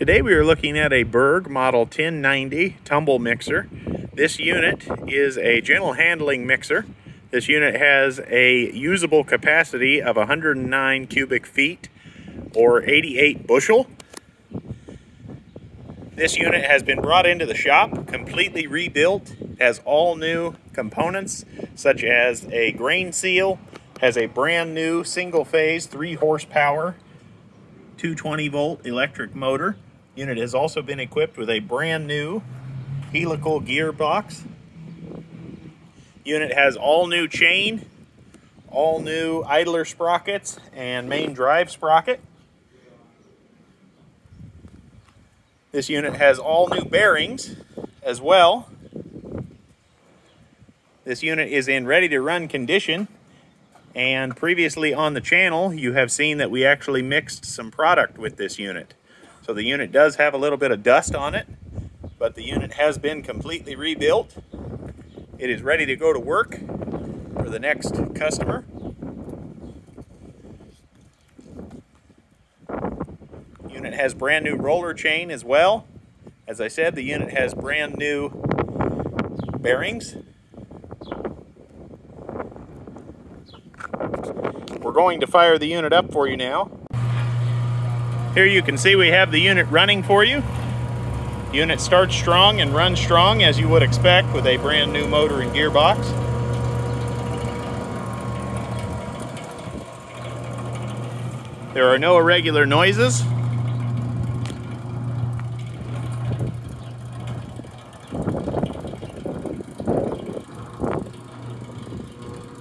Today we are looking at a Berg Model 1090 tumble mixer. This unit is a gentle handling mixer. This unit has a usable capacity of 109 cubic feet or 88 bushel. This unit has been brought into the shop, completely rebuilt, has all new components such as a grain seal, has a brand new single phase 3 horsepower 220 volt electric motor. Unit has also been equipped with a brand new helical gearbox. Unit has all new chain, all new idler sprockets and main drive sprocket. This unit has all new bearings as well. This unit is in ready to run condition, and previously on the channel you have seen that we actually mixed some product with this unit. So the unit does have a little bit of dust on it, but the unit has been completely rebuilt. It is ready to go to work for the next customer. Unit has brand new roller chain as well. As I said, the unit has brand new bearings. We're going to fire the unit up for you now. Here you can see we have the unit running for you. The unit starts strong and runs strong as you would expect with a brand new motor and gearbox. There are no irregular noises.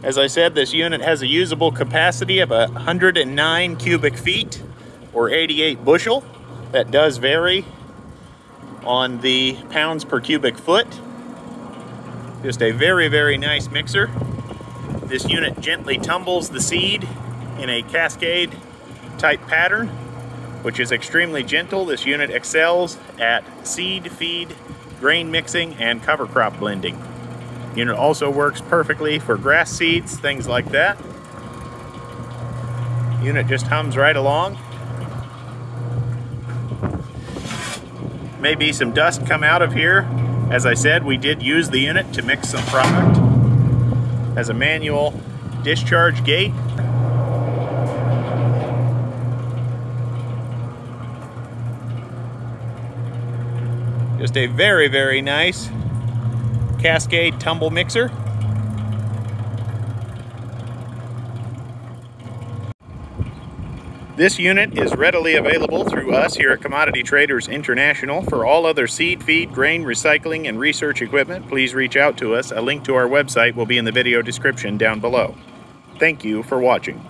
As I said, this unit has a usable capacity of 109 cubic feet or 88 bushel. That does vary on the pounds per cubic foot. Just a very, very nice mixer. This unit gently tumbles the seed in a cascade type pattern, which is extremely gentle. This unit excels at seed, feed, grain mixing, and cover crop blending. The unit also works perfectly for grass seeds, things like that. The unit just hums right along. Maybe some dust come out of here. As I said, we did use the unit to mix some product. Has a manual discharge gate. Just a very, very nice Cascade tumble mixer. This unit is readily available through us here at Commodity Traders International. For all other seed, feed, grain, recycling, and research equipment, please reach out to us. A link to our website will be in the video description down below. Thank you for watching.